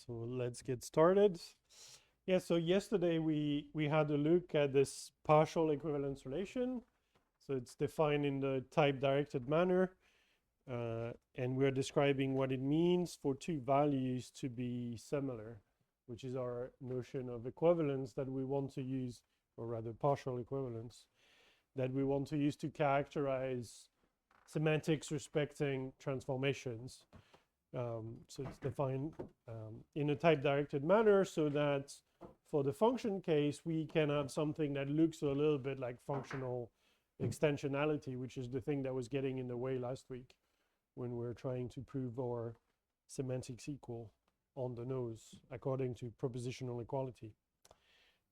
So let's get started. Yeah, so yesterday we had a look at this partial equivalence relation. So it's defined in the type-directed manner, and we're describing what it means for two values to be similar, which is our notion of equivalence that we want to use, or rather partial equivalence, that we want to use to characterize semantics respecting transformations. So it's defined in a type-directed manner so that for the function case, we can have something that looks a little bit like functional extensionality, which is the thing that was getting in the way last week when we're trying to prove our semantics equal on the nose according to propositional equality.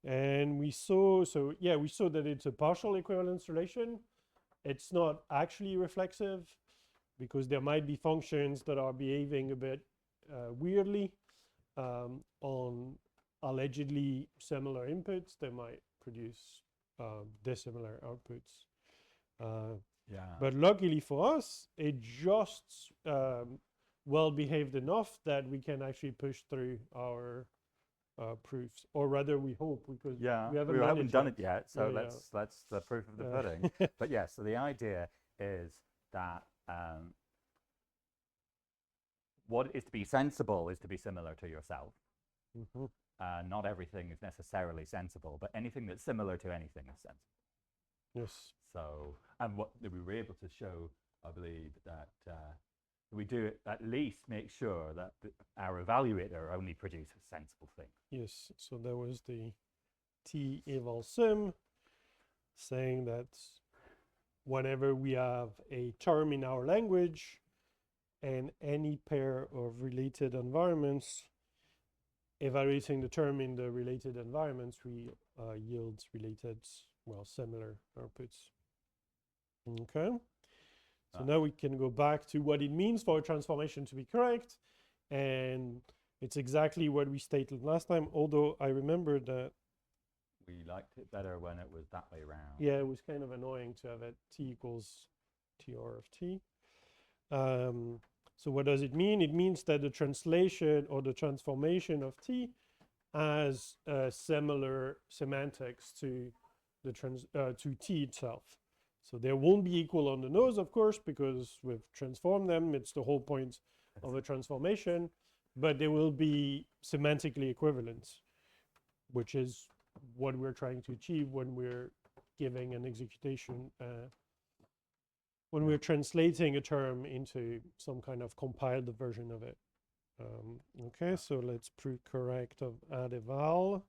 And we saw that it's a partial equivalence relation. It's not actually reflexive, because there might be functions that are behaving a bit weirdly on allegedly similar inputs. They might produce dissimilar outputs. But luckily for us, it just well behaved enough that we can actually push through our proofs, or rather we hope, because we haven't done it yet. So Yeah, that's the proof of the pudding. But yes, so the idea is that what is to be sensible is to be similar to yourself. Mhm. Not everything is necessarily sensible, but anything that's similar to anything is sensible. Yes. So, and what we were able to show, I believe, that we do at least make sure that our evaluator only produces sensible things. Yes. So there was the T eval sim saying that whenever we have a term in our language and any pair of related environments, evaluating the term in the related environments, we yields related, well, similar outputs. Okay. So now we can go back to what it means for a transformation to be correct. And it's exactly what we stated last time, although I remember that we liked it better when it was that way around. Yeah, it was kind of annoying to have it T equals TR of T. So what does it mean? It means that the translation or the transformation of T has similar semantics to the to T itself. So they won't be equal on the nose, of course, because we've transformed them. It's the whole point of a transformation, but they will be semantically equivalent, which is what we're trying to achieve when we're giving an executation, when we're translating a term into some kind of compiled version of it. Okay, so let's prove correct of add eval.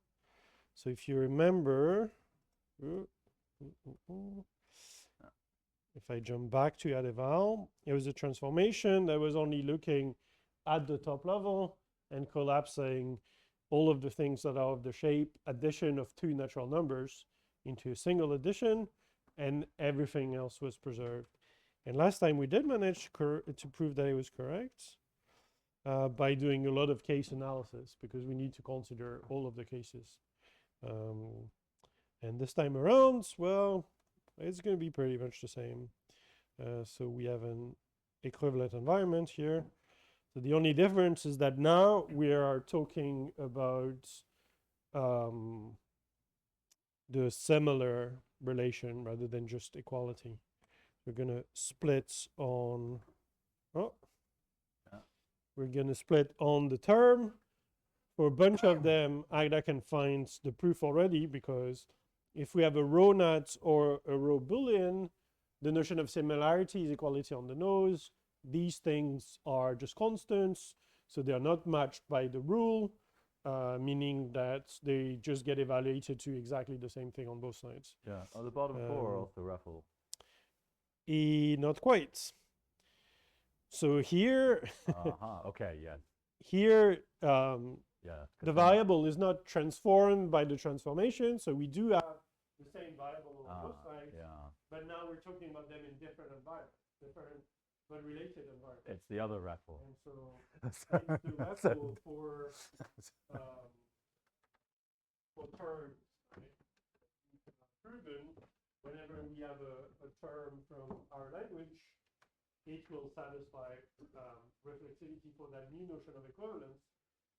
So if you remember, if I jump back to add eval, it was a transformation that was only looking at the top level and collapsing all of the things that are of the shape addition of two natural numbers into a single addition, and everything else was preserved. And last time we did manage to prove that it was correct by doing a lot of case analysis, because we need to consider all of the cases. And this time around, well, it's going to be pretty much the same. So we have an equivalent environment here. So the only difference is that now we are talking about the similar relation rather than just equality. We're going to split on, we're going to split on the term. For a bunch of them, Agda can find the proof already, because if we have a row nut or a row Boolean, the notion of similarity is equality on the nose. These things are just constants, so they are not matched by the rule, meaning that they just get evaluated to exactly the same thing on both sides. Yeah, on the bottom four of the ruffle. Not quite. So here, okay, yeah. Here, the variable is not transformed by the transformation, so we do have the same variable on both sides. But now we're talking about them in different environments, different but related environments. It's the other REFL. And so it's the REFL for terms, right? Proven whenever we have a term from our language, it will satisfy reflexivity for that new notion of equivalence.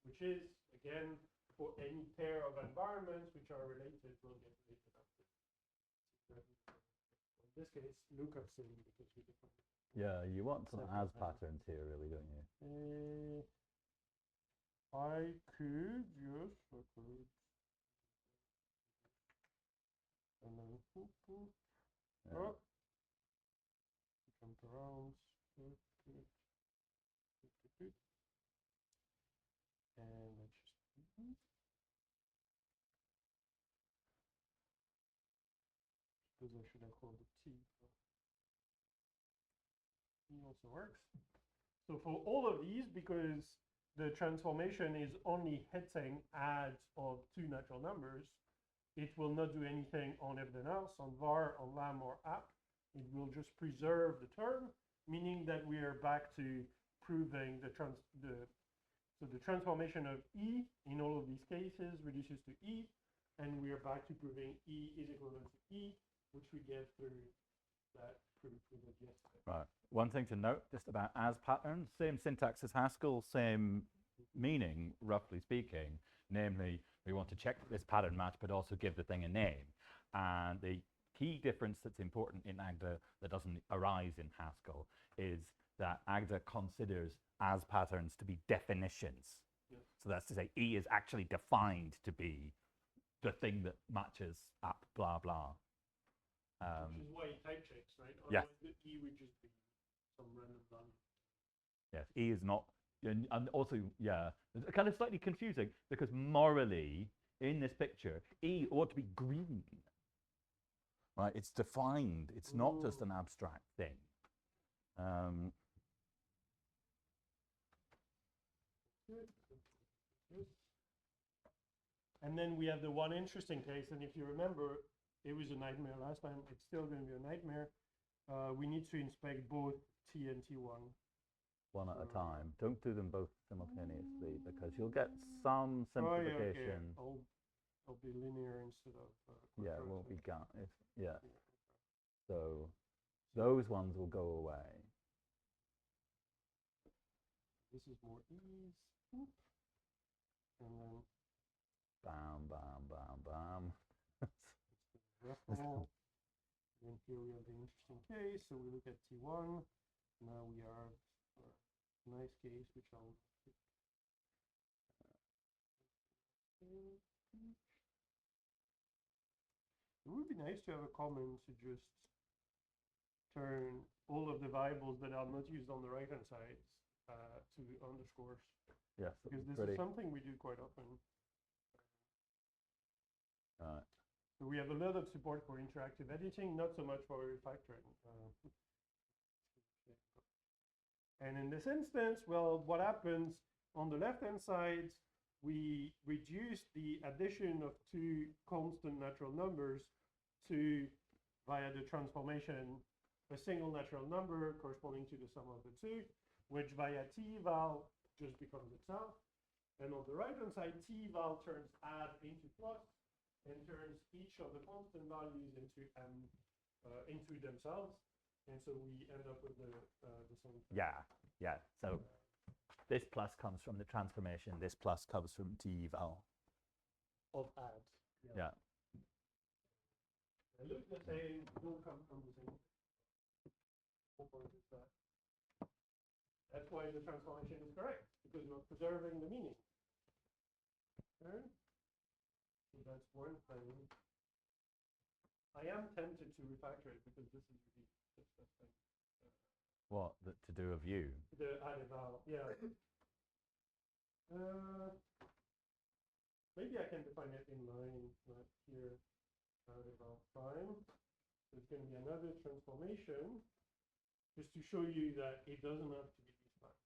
which is, again, for any pair of environments which are related, will get related after. In this case, lookup city, because we define. Yeah, you want some Separate as patterns here, really, don't you? I could just and then Yeah. oh, jump around, and let's just because I should have called it T. T also works. So for all of these, because the transformation is only hitting adds of two natural numbers, it will not do anything on everything else, on var, on lam, or app. It will just preserve the term, meaning that we are back to proving the transformation of E in all of these cases reduces to E, and we are back to proving E is equivalent to E, which we get through that proof we did yesterday. Right. One thing to note just about as patterns, same syntax as Haskell, same meaning, roughly speaking. Namely, we want to check this pattern match, but also give the thing a name. And the key difference that's important in Agda that doesn't arise in Haskell is that Agda considers as patterns to be definitions. Yeah. So that's to say, E is actually defined to be the thing that matches app blah blah. Which is why he type checks, right? Yes. Otherwise, the E would just be some random value. Yes, E is not, and also, yeah, it's kind of slightly confusing because morally, in this picture, E ought to be green, right? It's defined. It's not just an abstract thing. And then we have the one interesting case, and if you remember, it was a nightmare last time. It's still going to be a nightmare. We need to inspect both T and T1. One at a time. Don't do them both simultaneously because you'll get some simplification. Oh, yeah, okay. I'll be linear instead of. Yeah, it won't be yeah. So those ones will go away. This is more ease. And then. Bam, bam, bam, bam. Then here we have the interesting case. So we look at T1. Now we are nice case, which I'll. It would be nice to have a comment to just turn all of the variables that are not used on the right-hand side to underscores. Yes, because this is something we do quite often. So we have a lot of support for interactive editing, not so much for refactoring. And in this instance, well, what happens on the left-hand side, we reduce the addition of two constant natural numbers to, via the transformation, a single natural number corresponding to the sum of the two, which via t-val just becomes itself. And on the right-hand side, t-val turns add into plus and turns each of the constant values into themselves. And so we end up with the same thing. Yeah. So this plus comes from the transformation. This plus comes from t-val. Of add. Yeah. They look the same, don't come from the same. That's why the transformation is correct, because we're preserving the meaning. Okay. So that's one thing. I am tempted to refactor it because this is really just that thing. What? To do a view? The added val, yeah. Maybe I can define it in line right here. Added val prime. So it's going to be another transformation, just to show you that it doesn't have to be this flat.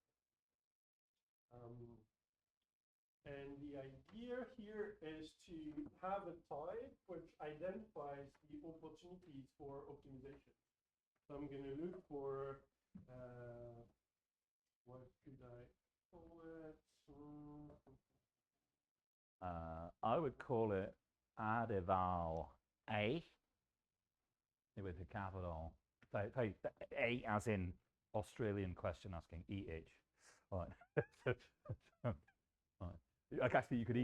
And the idea here is to have a type which identifies the opportunities for optimization. So I'm going to look for, what could I call it? I would call it add eval A with a capital. So A as in Australian question asking EH. Right. Right. Like actually, you could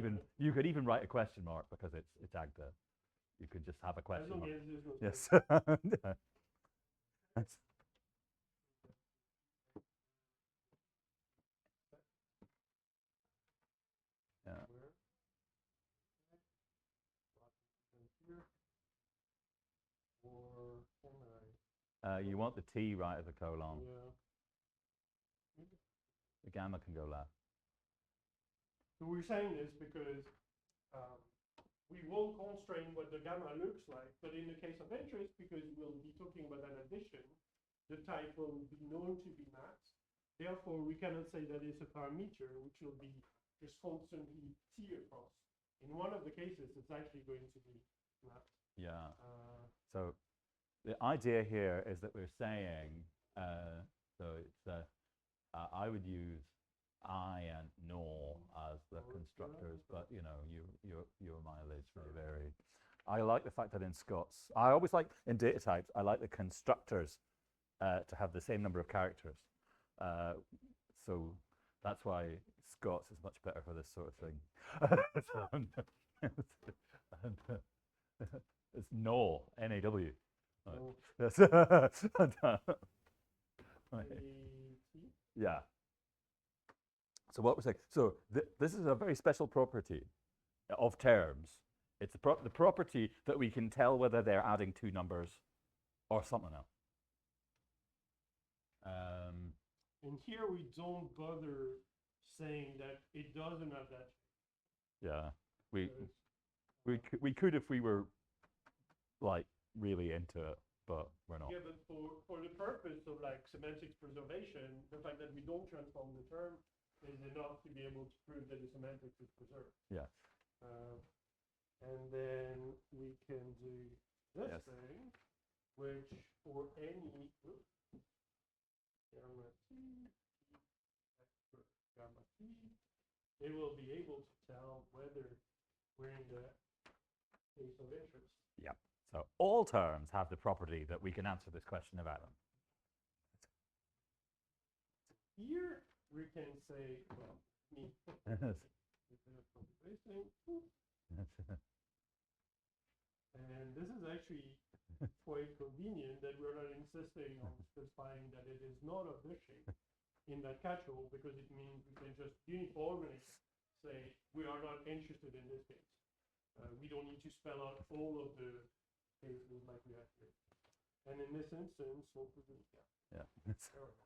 even write a question mark because it's agda. You could just have a As question long mark. as there's no Yes. That's- yeah. Where? Here. Or can I? You want the T right as a colon. Yeah. The gamma can go left. So we're saying this because um, we won't constrain what the gamma looks like, but in the case of interest, because we'll be talking about an addition, the type will be known to be mapped. Therefore, we cannot say that it's a parameter, which will be just constantly T across. In one of the cases, it's actually going to be mapped. Yeah. So the idea here is that we're saying, so it's I would use I and nor as the constructors, but you know, your mileage may vary. I like the fact that in Scots, I always like in data types, I like the constructors to have the same number of characters. So that's why Scots is much better for this sort of thing. It's no, N-A-W. Yeah. So what we're saying, so this is a very special property of terms. It's the property that we can tell whether they're adding two numbers or something else. And here we don't bother saying that it doesn't have that. Yeah, we could if we were like really into it, but we're not. Yeah, but for the purpose of like semantics preservation, the fact that we don't transform the term is enough to be able to prove that the semantics is preserved. Yes. And then we can do this Yes. thing, which for any gamma t, gamma t, they will be able to tell whether we're in the case of interest. Yeah. So all terms have the property that we can answer this question about them. Here we can say, well, me. And this is actually quite convenient that we're not insisting on specifying that it is not of this shape in that catch-all, because it means we can just uniformly say we are not interested in this case. We don't need to spell out all of the cases like we have here. And in this instance, what we do, Yeah. so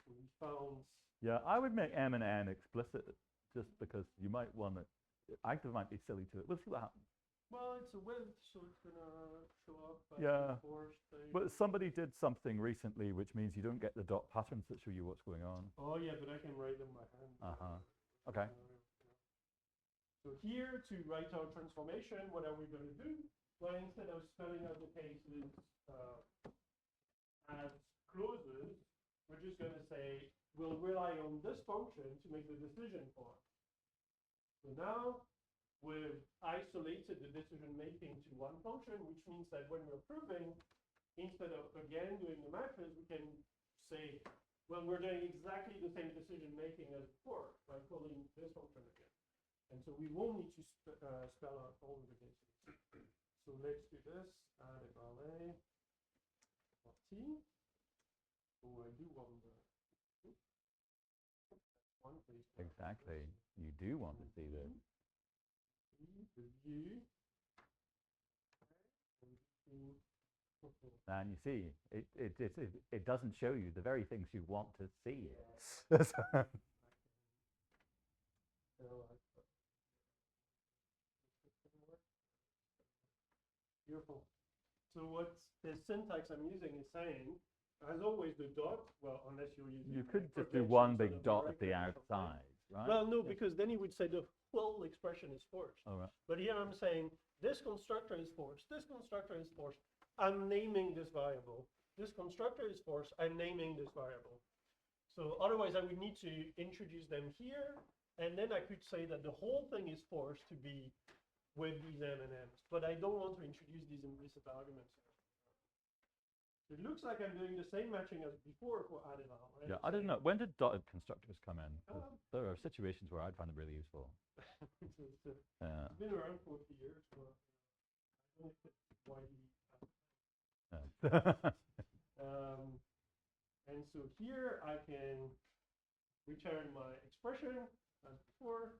we found. Yeah, I would make M and N explicit just because you might want to. Active might be silly to it. We'll see what happens. Well, it's a width, so it's gonna show up. Yeah. But somebody did something recently, which means you don't get the dot patterns that show you what's going on. Oh yeah, but I can write them by hand. Okay. So here to write our transformation, what are we going to do? Well, instead of spelling out the cases as clauses, we're just going to say we'll rely on this function to make the decision for us. So now we've isolated the decision making to one function, which means that when we're proving, instead of again doing the matches, we can say, well, we're doing exactly the same decision making as before by calling this function again. And so we won't need to spell out all of the cases. So let's do this, add a ballet of t. Oh, I do want the one place. Exactly. You do want to see this. The view. And you see, it doesn't show you the very things you want to see. Beautiful. So what the syntax I'm using is saying, as always, the dot, well, unless you're using. You could just do one big dot at the outside, right? Well, no, because then you would say the whole expression is forced. All right. But here I'm saying this constructor is forced, this constructor is forced. I'm naming this variable. This constructor is forced, I'm naming this variable. So otherwise I would need to introduce them here, and then I could say that the whole thing is forced to be with these M and M's, but I don't want to introduce these implicit arguments. It looks like I'm doing the same matching as before for add eval, right? Yeah, I don't know. When did dotted constructors come in? 'Cause Um, there are situations where I'd find them really useful. It's been around for a few years, but I don't know if it's widely. Yeah. And so here I can return my expression as before,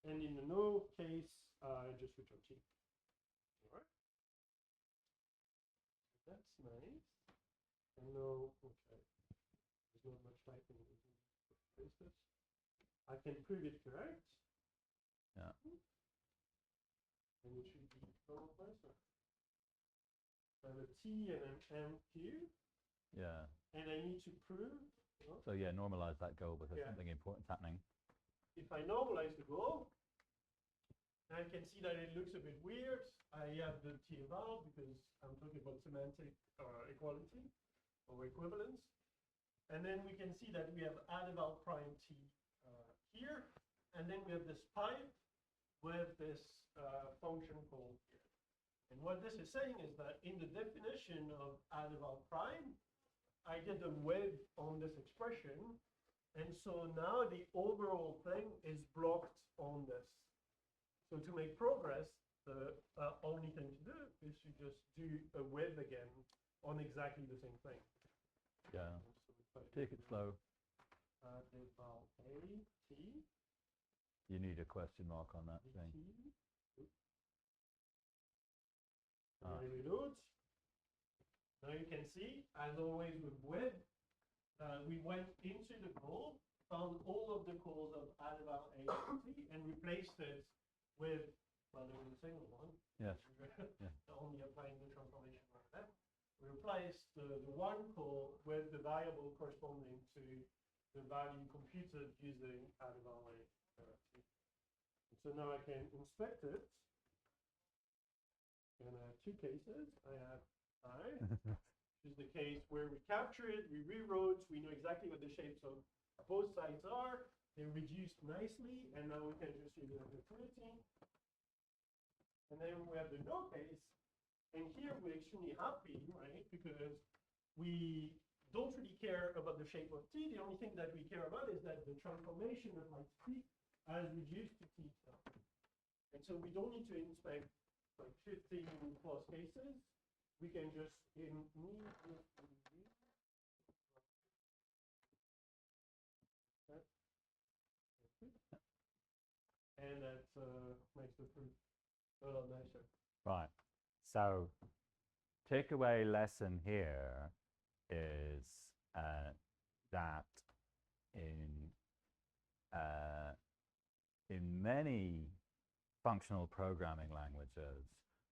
and in the no case, I just return t. All right, that's nice. And no, okay, there's not much typing. I can prove it correct. Yeah. And it should be normal place. So I have a T and an MQ. Yeah. And I need to prove. So yeah, normalize that goal because Yeah. something important's happening. If I normalize the goal, I can see that it looks a bit weird. I have the T eval because I'm talking about semantic equality or equivalence. And then we can see that we have add eval prime T here. And then we have this pipe with this function called here. And what this is saying is that in the definition of add eval prime, I get a width on this expression. And so now the overall thing is blocked on this. So to make progress, the only thing to do is to just do a width again on exactly the same thing. Yeah. So Take it slow. Eval A, T. You need a question mark on that thing. I reload. Now you can see, as always with width, we went into the goal, found all of the calls of add eval A and T, and replaced it with, well, there was a single one. Yes. Yeah. Only applying the transformation right there. We replaced the one call with the variable corresponding to the value computed using add eval A T. So now I can inspect it. And I have two cases. I have I, which is the case where we capture it, we rewrote, we know exactly what the shapes of both sides are. They're reduced nicely, and now we can just use it as a routine. And then we have the no case, and here we're extremely happy, right? Because we don't really care about the shape of t. The only thing that we care about is that the transformation of like t has reduced to t. And so we don't need to inspect like 15 plus cases. We can just and that makes the proof a lot nicer. Right. So takeaway lesson here is that in many functional programming languages,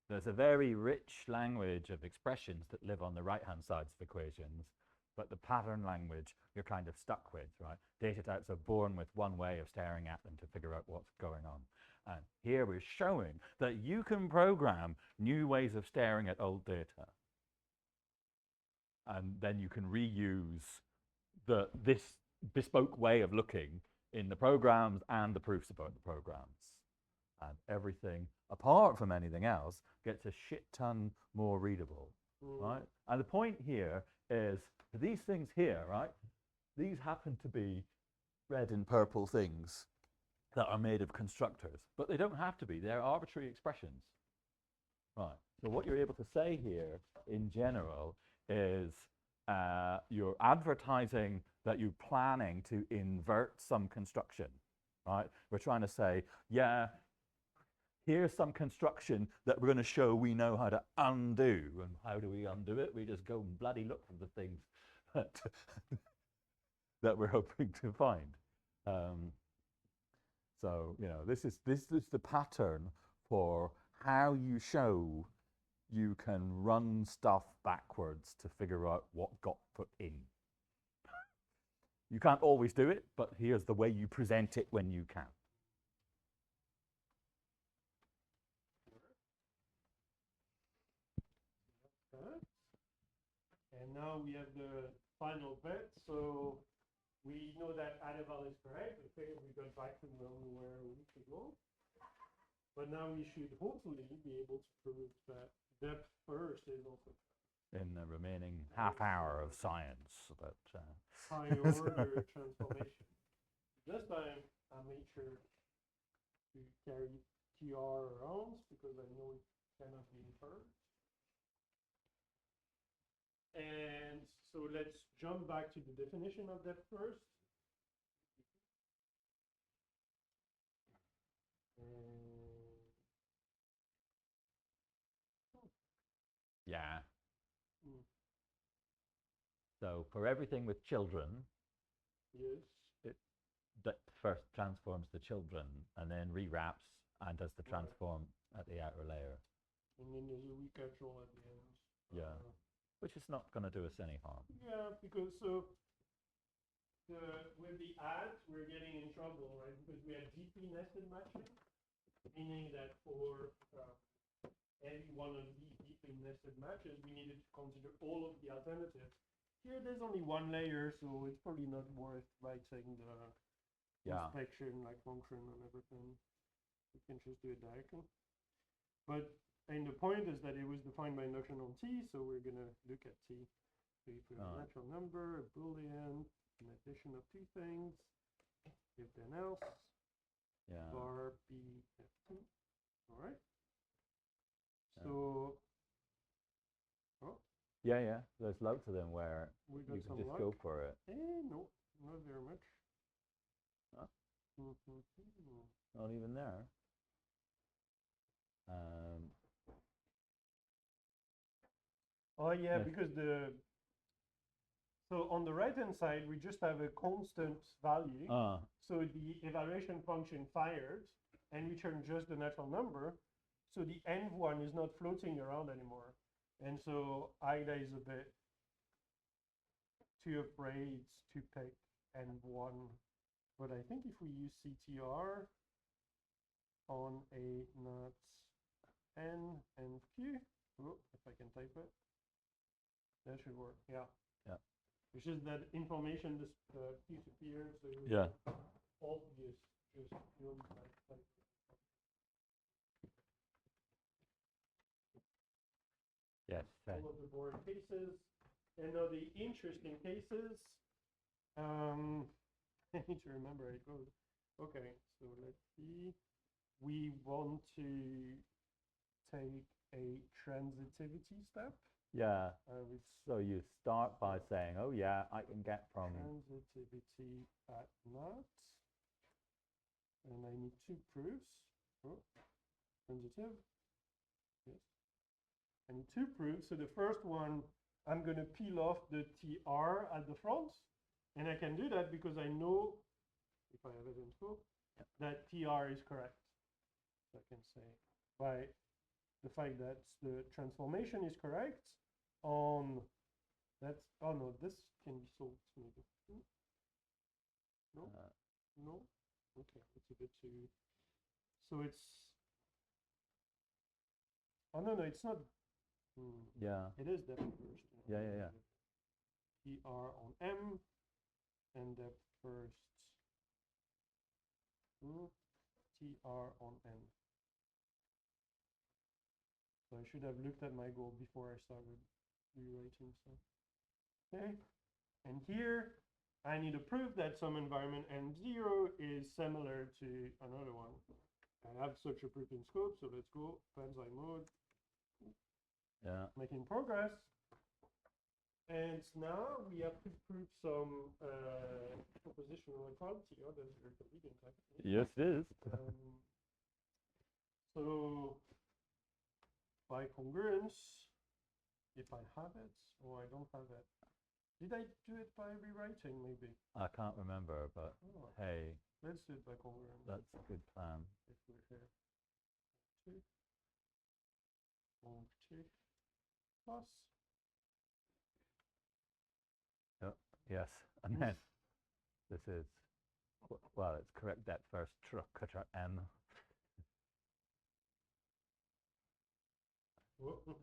there's a very rich language of expressions that live on the right-hand sides of equations, but the pattern language you're kind of stuck with, right? Data types are born with one way of staring at them to figure out what's going on. And here we're showing that you can program new ways of staring at old data. And then you can reuse this bespoke way of looking in the programs and the proofs about the programs. And everything, apart from anything else, gets a shit ton more readable, right? And the point here is these things here, right? These happen to be red and purple things that are made of constructors, but they don't have to be. They're arbitrary expressions, right? So what you're able to say here in general is you're advertising that you're planning to invert some construction, right? We're trying to say, yeah, here's some construction that we're going to show we know how to undo. And how do we undo it? We just go and bloody look for the things that, that we're hoping to find. So, you know, this is the pattern for how you show you can run stuff backwards to figure out what got put in. You can't always do it, but here's the way you present it when you can. And now we have the final bit. So we know that add eval is correct. Okay, we got back to where we were a week ago. But now we should hopefully be able to prove that depth first is also correct. in the remaining half hour of science. But high order transformation. This time I made sure to carry TR around because I know it cannot be inferred. And so let's jump back to the definition of that first. yeah. Mm. So for everything with children, Yes. it first transforms the children and then rewraps and does the Right. transform at the outer layer. And then there's a recapitule at the end. Yeah. Which is not going to do us any harm. Yeah, because so with the adds, we're getting in trouble, right? Because we have deeply nested matching, meaning that for every one of these deeply nested matches, we needed to consider all of the alternatives. Here, there's only one layer, so it's probably not worth writing the inspection, like function and everything. We can just do it directly. But and the point is that it was defined by induction on T, so we're gonna look at T. So if we have a natural number, a Boolean, an addition of two things, if then else, bar B F2. All right. So yeah, there's loads of them where we you got can just go for it. No, not very much. Huh? Not even there. Oh yeah, because so on the right hand side we just have a constant value. So the evaluation function fires and returns just the natural number. So the end one is not floating around anymore. And so IDA is a bit too afraid to pick N1. But I think if we use CTR on a not N and Q, if I can type it, that should work. Yeah. Yeah. It's just that information disappears. So it yeah. Obvious. Just type. Yes. All of the boring cases. And now the interesting cases. I need to remember how it goes. Okay, so let's see. We want to take a transitivity step. Yeah. So you start by saying, oh yeah, I can get from transitivity at not. And I need two proofs. Transitive. Yes. I need two proofs. So the first one, I'm going to peel off the TR at the front. And I can do that because I know, if I have it in scope, that TR is correct. So I can say by the fact that the transformation is correct on that's, oh no, this can be solved maybe. No, no, okay, it's a bit too, so it's, oh no, it's not, yeah, it is depth first. Yeah. TR on M and depth first, TR on N. So I should have looked at my goal before I started rewriting. So, okay. And here, I need to prove that some environment N0 is similar to another one. I have such a proof in scope, so let's go. Banzai mode. Yeah. Making progress. And now we have to prove some propositional equality. Oh, that's very convenient. Actually. Yes, it is. So by congruence, if I have it or I don't have it. Did I do it by rewriting maybe? I can't remember, but hey. Let's do it by congruence. That's a good plan. If we're here. 2. 2 plus. Oh, yes, and then this is, well, it's correct depth first, M.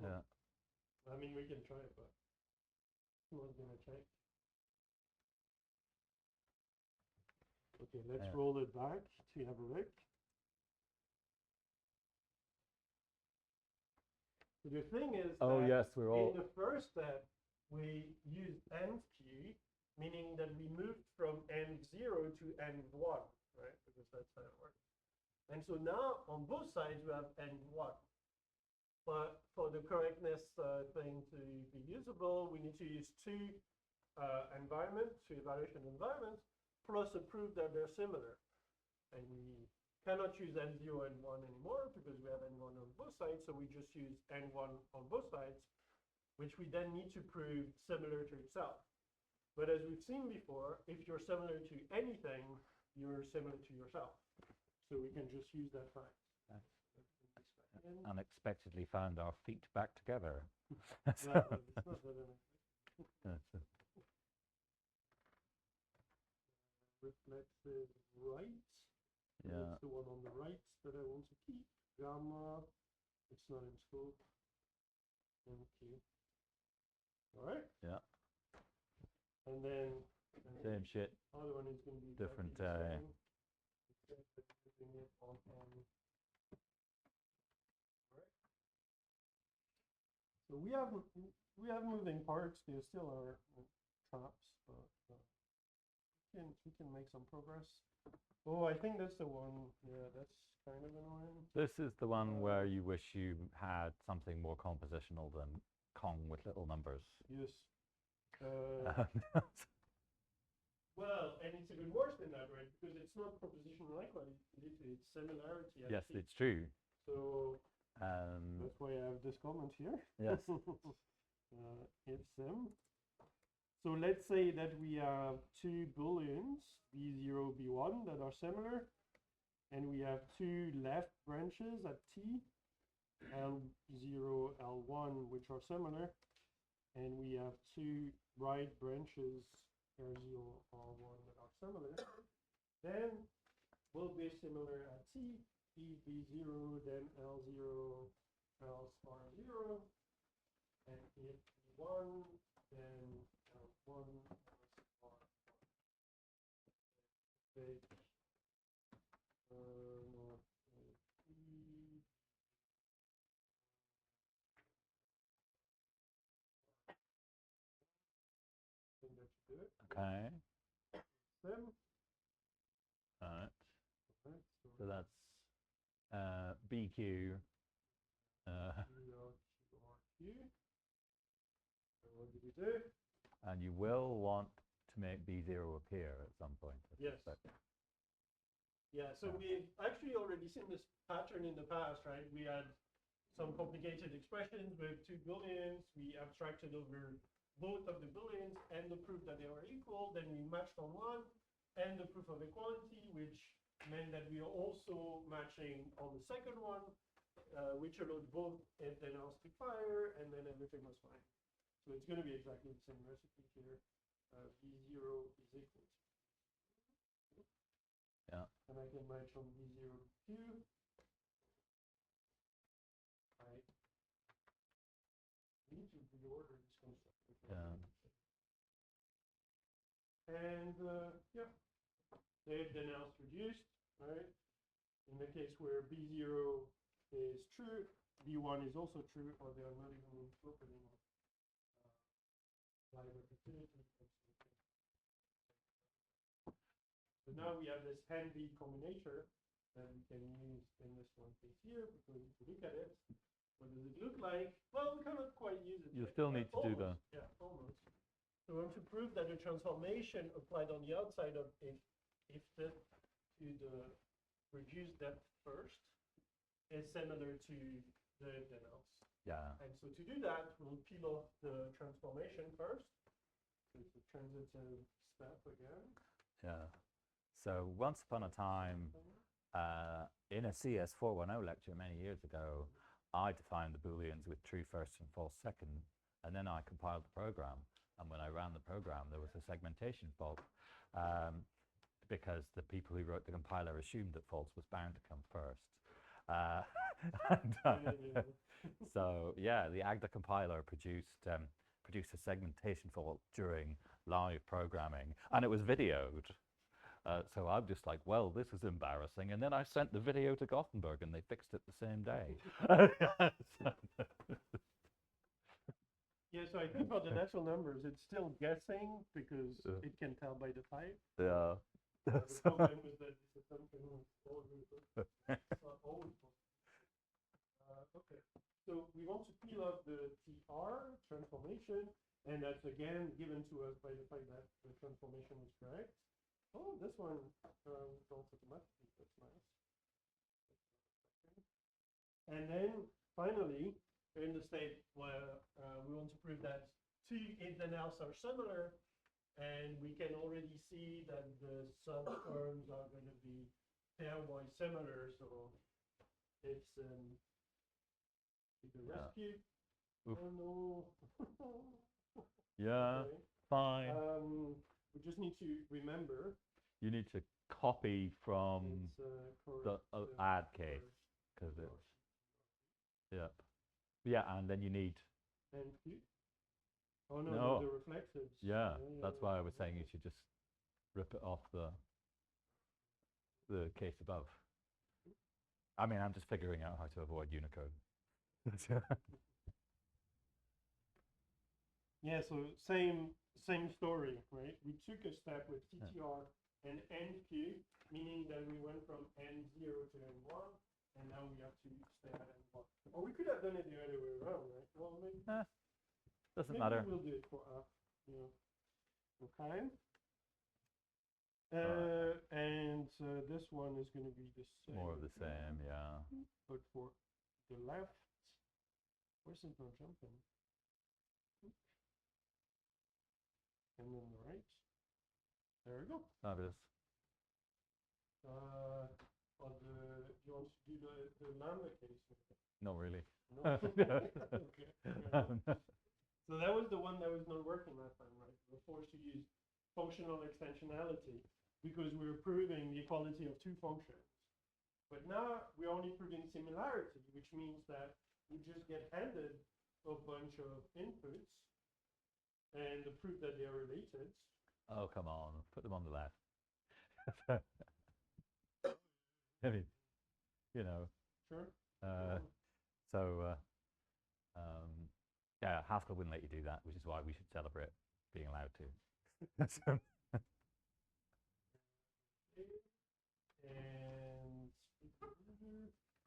Yeah. I mean, we can try it, but who was going to check? Okay, let's roll it back to have a look. So the thing is Oh that yes, we're all. in the first step, we used nth key, meaning that we moved from n0 to n1, right? Because that's how it works. And so now on both sides, we have n1. But for the correctness thing to be usable, we need to use two environments, two evaluation environments, plus a proof that they're similar. And we cannot use n0 and 1 anymore because we have n1 on both sides, so we just use n1 on both sides, which we then need to prove similar to itself. But as we've seen before, if you're similar to anything, you're similar to yourself. So we can just use that fact. Unexpectedly found our feet back together. It's not that reflexive right. Yeah. That's the one on the right that I want to keep. Gamma, it's not in scope. Okay. All right. Yeah. And then Same shit. other one is going to be Different. exactly the same. Putting it on N. All right. So we have moving parts. There still are traps, but we can make some progress. Oh, I think that's the one. Yeah, that's kind of annoying. This is the one where you wish you had something more compositional than Kong with little numbers. Yes. Well, and it's even worse than that, right? Because it's not propositional equality, it's similarity. Yes, it's true. So that's why I have this comment here. Yes. If sim. So let's say that we have two booleans, b0, b1, that are similar, and we have two left branches at t, l0, l1, which are similar, and we have two right branches, r0, r1, that are similar. Then will be similar at t, if b0, then l0, else r0, and if b1, then l1, else r1. Take Okay. Sim. All right. Okay, So that's BQ. QRQ. And what did we do? And you will want to make B0 appear at some point. Yes. Yeah, so we've actually already seen this pattern in the past, right? We had some complicated expressions with two booleans. We abstracted over both of the booleans and the proof that they were equal. Then we matched on one and the proof of equality, which meant that we are also matching on the second one, which allowed both if then else to fire, and then everything was fine. So it's going to be exactly the same recipe here. B0 is equal to. Yeah. And I can match on B0 2. I need to reorder this constructor. Yeah. And yeah, they've then else reduced, right? In the case where B0 is true, B1 is also true, or they are not even in scope anymore. So now we have this handy combinator that we can use in this one case here, because if you look at it, what does it look like? Well, we cannot quite use it. You still need to do the. Yeah, almost. So we want to prove that the transformation applied on the outside of if the to the reduced depth first is similar to the then else. Yeah. And so to do that, we'll peel off the transformation first. So it's a transitive step again. Yeah. So once upon a time, in a CS 410 lecture many years ago, I defined the Booleans with true first and false second, and then I compiled the program. And when I ran the program, there was a segmentation fault because the people who wrote the compiler assumed that false was bound to come first. So yeah, the Agda compiler produced a segmentation fault during live programming, and it was videoed. So I'm just like, well, this is embarrassing. And then I sent the video to Gothenburg, and they fixed it the same day. Yeah, so I think for the natural numbers, it's still guessing because Yeah. it can tell by the type. Yeah. The problem is that this assumption is always it's not always possible. Okay, so we want to peel off the TR transformation, and that's again given to us by the fact that the transformation is correct. Oh, this one goes automatically. That's nice. And then finally, we're in the state where we want to prove that two if then else are similar, and we can already see that the subterms are going to be pairwise similar. So it's the Yeah. rescue. Oof. Oh no. Yeah. Okay. Fine. We just need to remember You need to copy from it's the add case because it's yep. Yeah, and then you need and oh no, no. the reflexives. Yeah, that's why I was saying you should just rip it off the case above. I mean, I'm just figuring out how to avoid Unicode. Yeah, so same story, right? We took a step with CTR and NQ, meaning that we went from N0 to N1, and now we have to stay at N1. Or we could have done it the other way around, right? Well, maybe Doesn't matter. we'll do it for F. Yeah. Okay. And this one is going to be the same. More of the same, yeah. But for the left, where's it not jumping? And then the right. There we go. Fabulous. You want to do the lambda case? Not really. No. Okay. So that was the one that was not working last time, right? We were forced to use functional extensionality because we were proving the equality of two functions. But now we're only proving similarity, which means that we just get handed a bunch of inputs and the proof that they are related. Oh, come on. Put them on the left. I mean, you know. Sure. So, yeah, Haskell wouldn't let you do that, which is why we should celebrate being allowed to.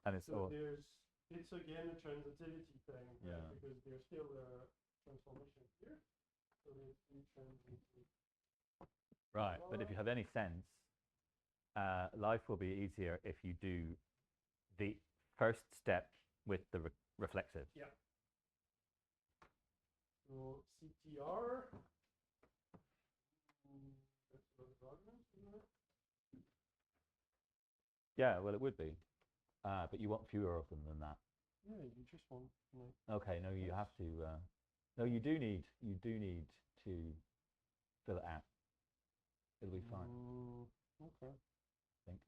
And it's so all, it's again a transitivity thing, yeah. Right? Because there's still a transformation here. So there's transitivity. Right, but if you have any sense, life will be easier if you do the first step with the reflexive. Yeah. So CTR. That's not a problem, isn't it? Yeah, well, it would be, but you want fewer of them than that. Yeah, you just want. Okay, no, you have to. No, you do need to fill it out. It'll be fine. Okay. I think.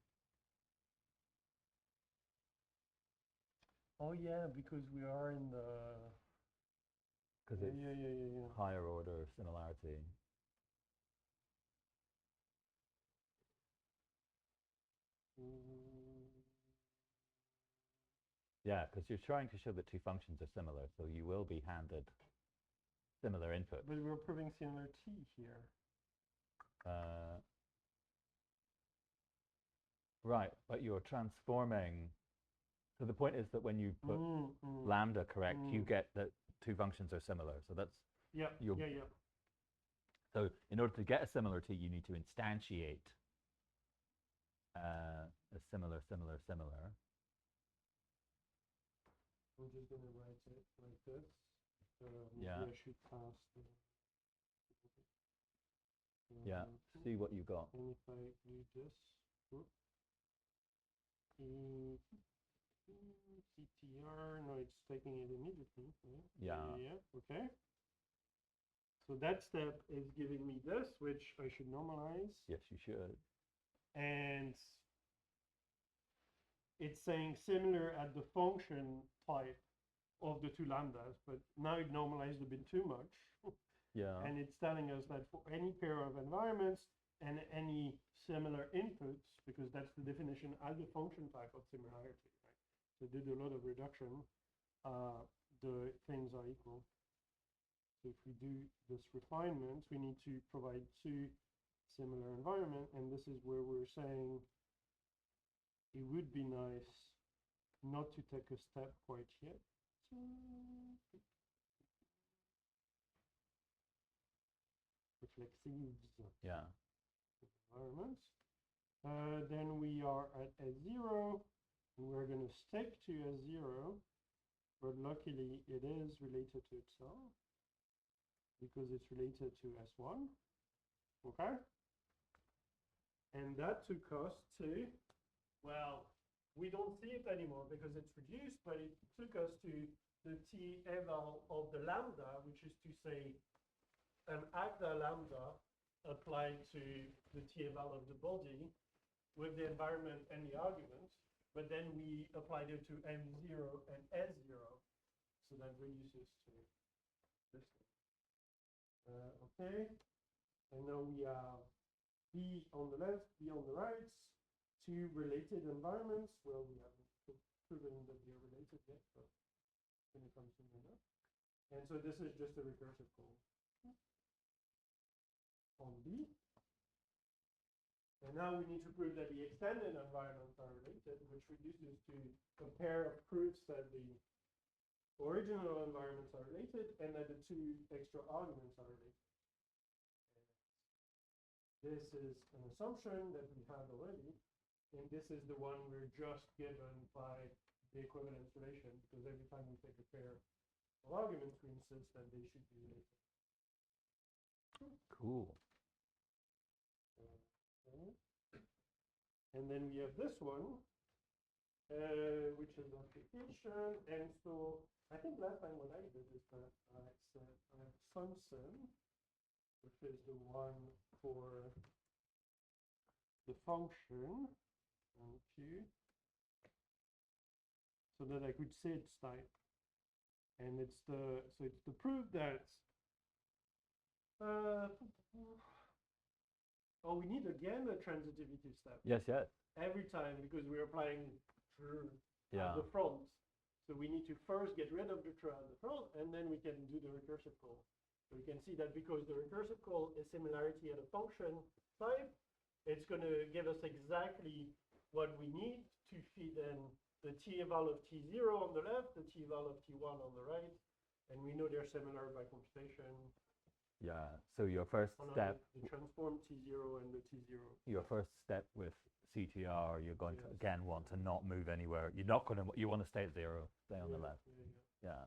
Oh yeah, because we are in the. Because it's yeah. higher order similarity. Yeah, because you're trying to show that two functions are similar, so you will be handed similar input. But we're proving similar T here. Right, but you're transforming. So the point is that when you put lambda correct, you get that two functions are similar. So that's yeah. So in order to get a similar T, you need to instantiate a similar. I'm just going to write it like this. Yeah. I should pass the. Yeah. See what you got. And if I do this, CTR, no, it's taking it immediately. Yeah. Okay. So that step is giving me this, which I should normalize. Yes, you should. And it's saying similar at the function type of the two lambdas, but now it normalized a bit too much. Yeah. And it's telling us that for any pair of environments and any similar inputs, because that's the definition as the function type of similarity, right? So it did a lot of reduction, the things are equal. So if we do this refinement, we need to provide two similar environment, and this is where we're saying it would be nice not to take a step quite yet. Reflexives Yeah. environment. Then we are at S0, and we're going to stick to S0, but luckily it is related to itself because it's related to S1. Okay? And that took us to, well, we don't see it anymore because it's reduced, but it took us to the T eval of the lambda, which is to say an agda lambda applied to the T eval of the body with the environment and the argument, but then we applied it to M0 and S0, so that reduces to this thing. Okay, and now we have B on the left, B on the right, two related environments. Well, we haven't proven that they're related yet, but when it comes to enough. And so this is just a recursive call on B. And now we need to prove that the extended environments are related, which reduces to a pair of proofs that the original environments are related and that the two extra arguments are related. This is an assumption that we have already, and this is the one we're just given by the equivalence relation, because every time we take a pair of arguments, we insist that they should be related. Cool. Okay. And then we have this one, which is application. And so I think last time what I did is that I said I have function, which is the one for the function, so that I could say its type. And it's the proof that oh, we need again a transitivity step. Yes, yes. Every time, because we're applying true Yeah. at the front. So we need to first get rid of the true at the front, and then we can do the recursive call. So we can see that because the recursive call is similarity at a function type, it's going to give us exactly what we need to feed in the T eval of T0 on the left, the T eval of T1 on the right, and we know they're similar by computation. Yeah. So your first step, the transform T0 and the T0. your first step with CTR, you're going to again want to not move anywhere. You're not going to. You want to stay at 0, stay on the left. Yeah.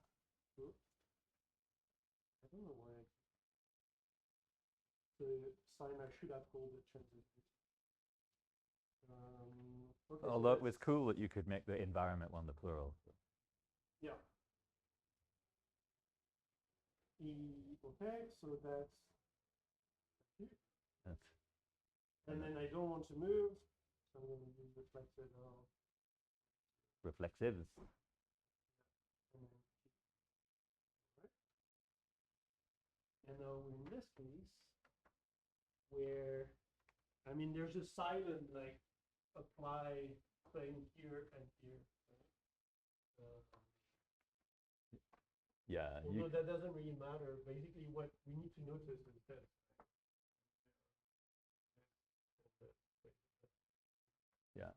I don't know why. The sign I should have called it transitivity. Okay, Although so it was cool that you could make the environment one the plural. yeah. Okay, so that's. And then I don't want to move, so I'm going to use reflected. Reflexives. And now in this case, where, I mean, there's a silent like apply thing here and here. Yeah. Although that doesn't really matter. Basically, what we need to notice is that. Yeah.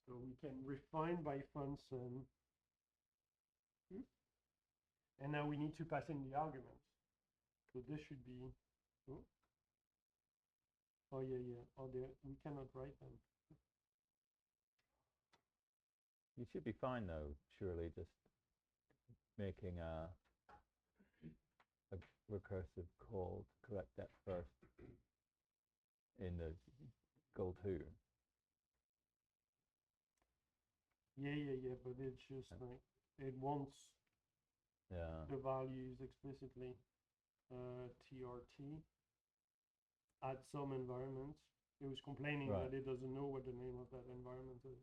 So we can refine by function. And now we need to pass in the arguments. So this should be. Oh yeah, yeah. Oh, we cannot write them. You should be fine though. Surely, just making a recursive call to correct that first in the goal 2. Yeah, but it's just like it wants the values explicitly TRT at some environment. It was complaining that it doesn't know what the name of that environment is,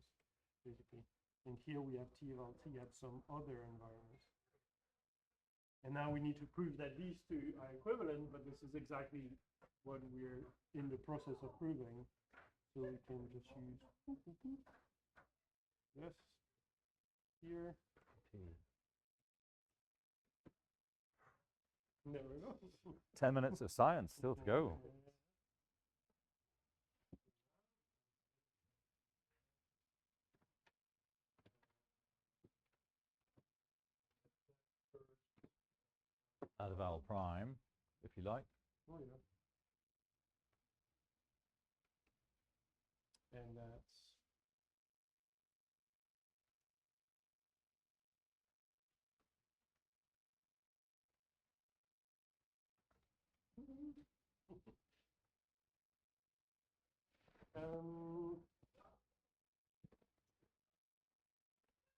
basically. And here we have T eval T at some other environment. And now we need to prove that these two are equivalent, but this is exactly what we're in the process of proving. So we can just use this here. There we go. 10 minutes of science still to go. Add a vowel prime, if you like. Oh, yeah. And that's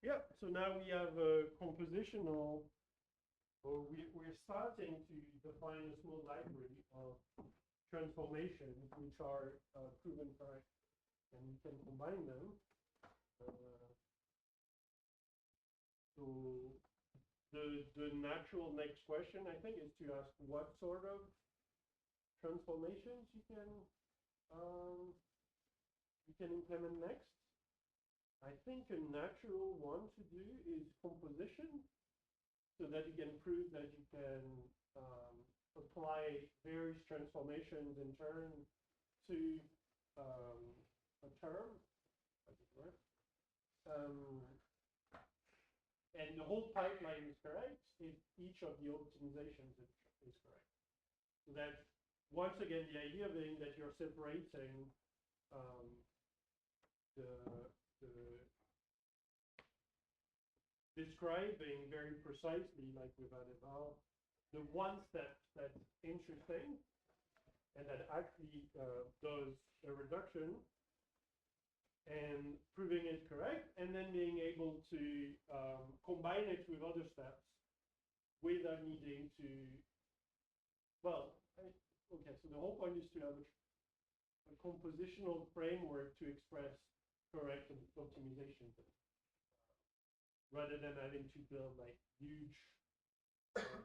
yeah, so now we have a compositional, or we're starting to define a small library of transformations which are proven correct, and we can combine them. So the natural next question, I think, is to ask what sort of transformations you can implement next. I think a natural one to do is composition, so that you can prove that you can apply various transformations in turn to a term, as it were. And the whole pipeline is correct if each of the optimizations is correct. So that, once again, the idea being that you're separating the describing very precisely, like with Adeval, the one step that's interesting and that actually does a reduction, and proving it correct, and then being able to combine it with other steps without needing to, well, okay, so the whole point is to have a compositional framework to express correct optimization, rather than having to build like huge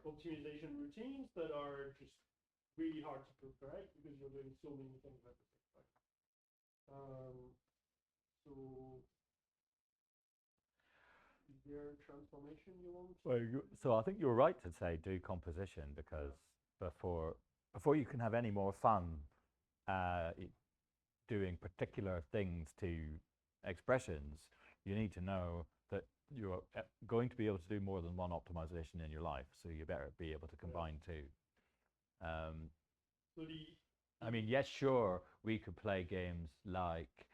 optimization routines that are just really hard to prove correct because you're doing so many things at the same time. So is there a transformation you want? Well, so I think you're right to say do composition, because before you can have any more fun doing particular things to expressions, you need to know that you're going to be able to do more than one optimization in your life. So you better be able to combine two. So I mean, yes, sure, we could play games like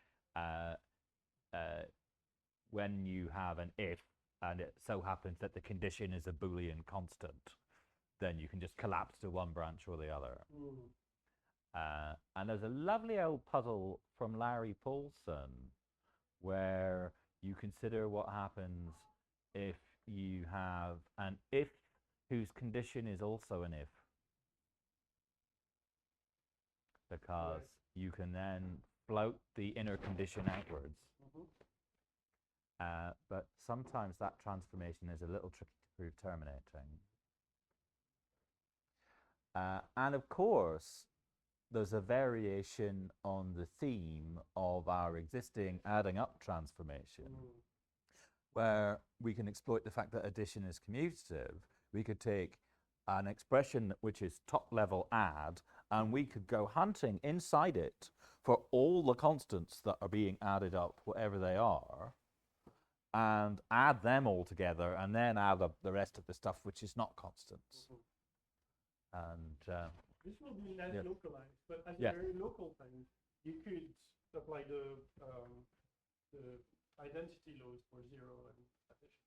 when you have an if, and it so happens that the condition is a Boolean constant, then you can just collapse to one branch or the other. And there's a lovely old puzzle from Larry Paulson where you consider what happens if you have an if whose condition is also an if, because you can then float the inner condition outwards. But sometimes that transformation is a little tricky to prove terminating. And of course, there's a variation on the theme of our existing adding up transformation, where we can exploit the fact that addition is commutative. We could take an expression which is top level add, and we could go hunting inside it for all the constants that are being added up, whatever they are, and add them all together, and then add up the rest of the stuff which is not constants. And this will be less localized, but as Yeah. a very local thing, you could apply the identity laws for zero and addition.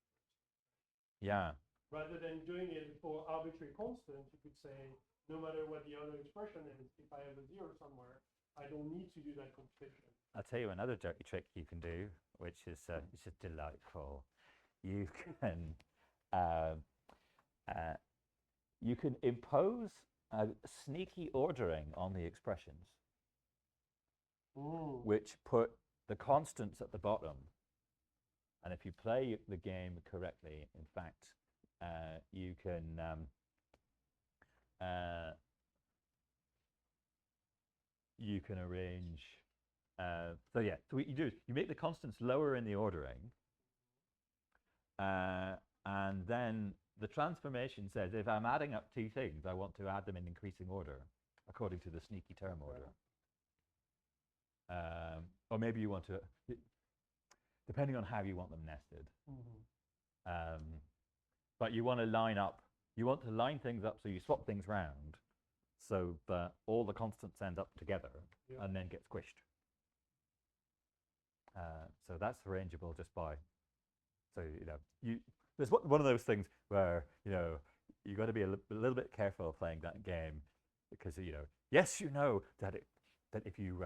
yeah, Rather than doing it for arbitrary constants, you could say, no matter what the other expression is, if I have a zero somewhere, I don't need to do that computation. I'll tell you another dirty trick you can do, which is just delightful. You can impose a sneaky ordering on the expressions, which put the constants at the bottom. And if you play the game correctly, in fact, you can arrange. So what you do is you make the constants lower in the ordering, and then the transformation says if I'm adding up two things, I want to add them in increasing order, according to the sneaky term order. Or maybe you want to, depending on how you want them nested. But you want to line up, you want to line things up so you swap things round so that all the constants end up together and then get squished. So that's arrangeable just by, so, there's one of those things where, you got to be a little bit careful playing that game because, yes, that if you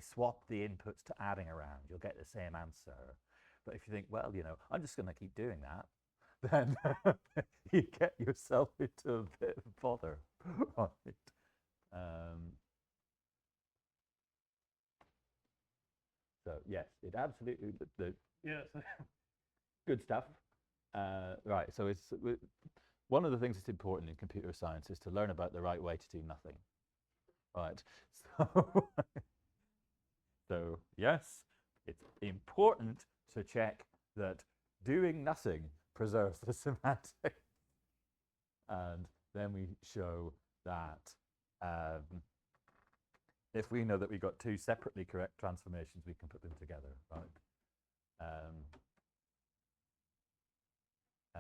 swap the inputs to adding around, you'll get the same answer. But if you think, well, I'm just going to keep doing that, then you get yourself into a bit of bother, right? So yes, it absolutely Yes. good stuff. Right. So it's one of the things that's important in computer science is to learn about the right way to do nothing. Right. So so yes, it's important to check that doing nothing preserves the semantics. And then we show that if we know that we got two separately correct transformations, we can put them together, right? I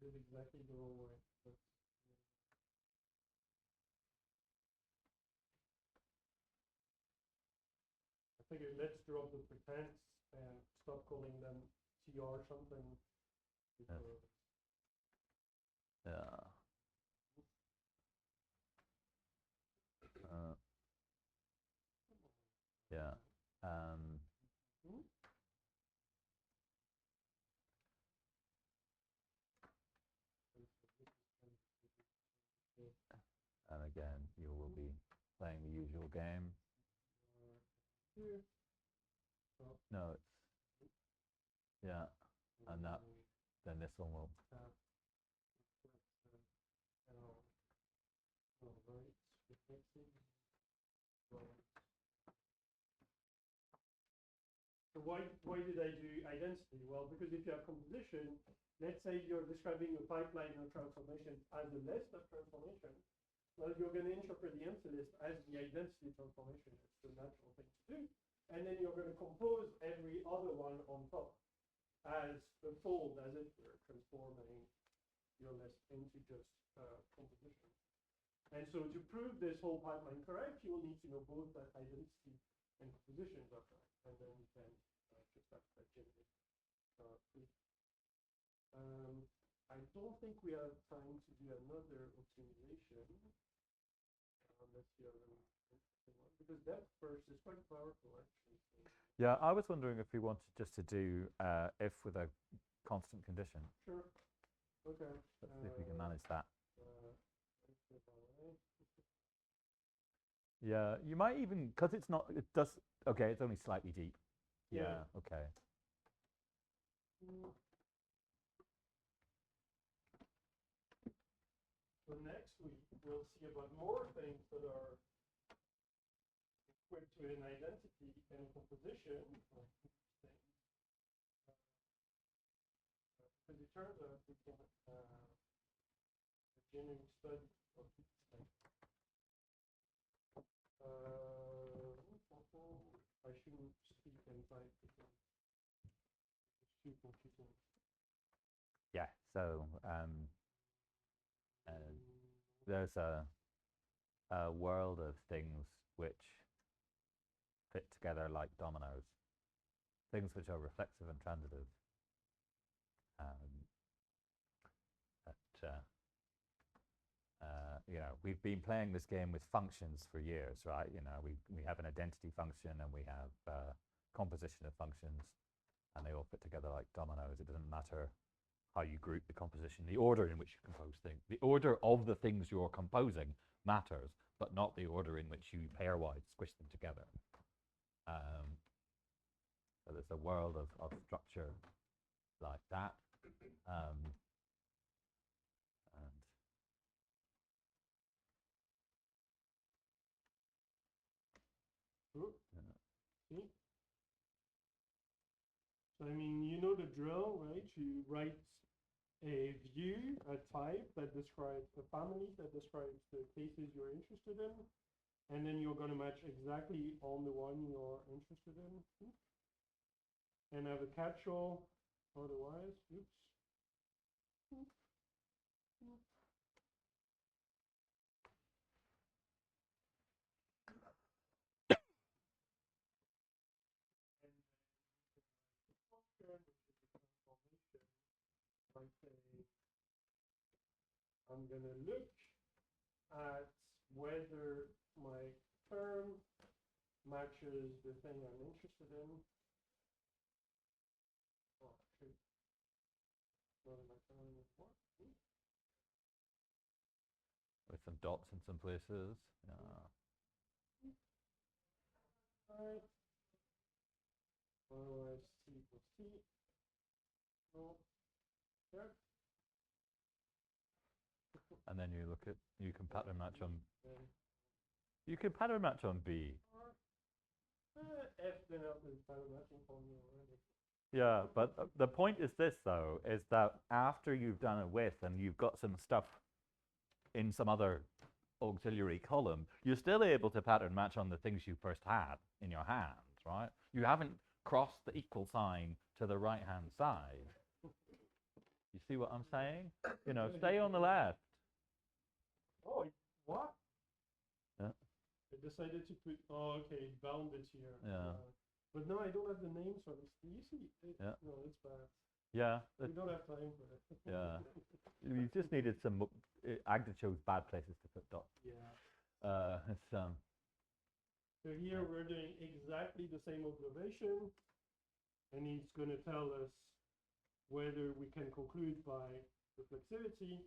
did exactly the wrong way. I figured let's drop the pretense and stop calling them TR something. Yeah. Yeah. And again, you will be playing the usual game. No, it's and that then this one will. So why did I do identity? Well, because if you have composition, let's say you're describing a pipeline or transformation as a list of transformation, well, you're going to interpret the empty list as the identity transformation. It's the natural thing to do. And then you're going to compose every other one on top as a fold, as if you're transforming your list into just composition. And so to prove this whole pipeline correct, you will need to know both that identity and compositions are correct. And then you can just have that generate. I don't think we have time to do another optimization. Unless you have an interesting one. Because depth first is quite powerful, actually. Yeah, I was wondering if we wanted just to do if with a constant condition. Sure. Okay. Let's see if we can manage that. Yeah, you might even, because it's not, it does, okay, it's only slightly deep. Yeah, okay. So next week, we'll see about more things that are equipped to an identity and composition. Because it turns out we can genuine study of these things. I shouldn't speak and type because it's too confusing. Yeah, so there's a world of things which fit together like dominoes, things which are reflexive and transitive. We've been playing this game with functions for years, right? We have an identity function and we have composition of functions, and they all fit together like dominoes. It doesn't matter how you group the composition, the order in which you compose things. The order of the things you're composing matters, but not the order in which you pairwise squish them together. So there's a world of structure like that. So I mean, you know the drill, right? You write a view, a type that describes the family, that describes the cases you're interested in, and then you're going to match exactly on the one you're interested in, and have a catch-all, otherwise, oops. Like say, I'm going to look at whether my term matches the thing I'm interested in. Oh, shoot. Whether my term is what? With some dots in some places. Yeah. Right. Otherwise, C plus T. No. There. And then you look at, you can pattern match on, Then you can pattern match on B. F then up is pattern matching for me already. Yeah, but the point is this though, is that after you've done a with and you've got some stuff in some other auxiliary column, you're still able to pattern match on the things you first had in your hands, right? You haven't crossed the equal sign to the right-hand side. You see what I'm saying? You know, stay on the left. Oh, what? Yeah. I decided to put, oh, okay, bound it here. Yeah. But no, I don't have the names for this. Do you see? Yeah. No, it's bad. Yeah. We don't have time for it. Yeah. You just needed some, Agda chose bad places to put dots. Yeah. It's, So here we're doing exactly the same observation, and it's going to tell us whether we can conclude by reflexivity,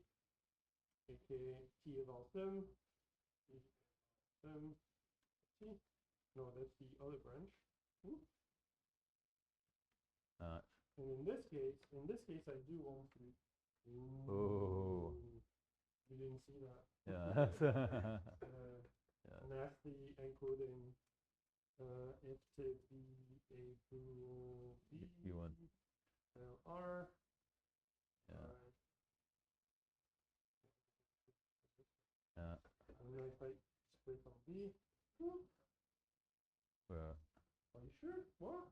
aka T about them, T. No, that's the other branch. And in this case, I do want to. Oh. You didn't see that. Yeah. Yeah. Nasty encoding. FTB a bool B. You want. R. Yeah. Yeah. And then if I split on B. Where? Are you sure? What?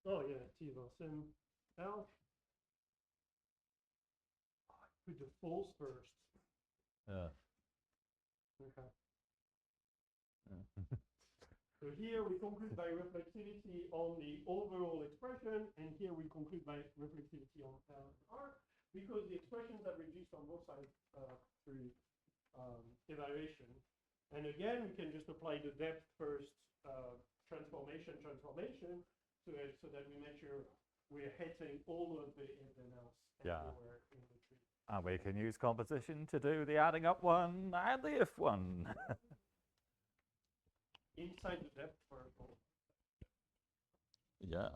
Oh yeah, T eval sim L. Put the false first. Yeah. Okay. Yeah. So here we conclude by reflexivity on the overall expression, and here we conclude by reflexivity on L and R, because the expressions are reduced on both sides through evaluation. And again, we can just apply the depth first transformation so that we make sure we're hitting all of the if then else everywhere in the tree. And we can use composition to do the adding up one and the if one. Inside the depth first. Yeah.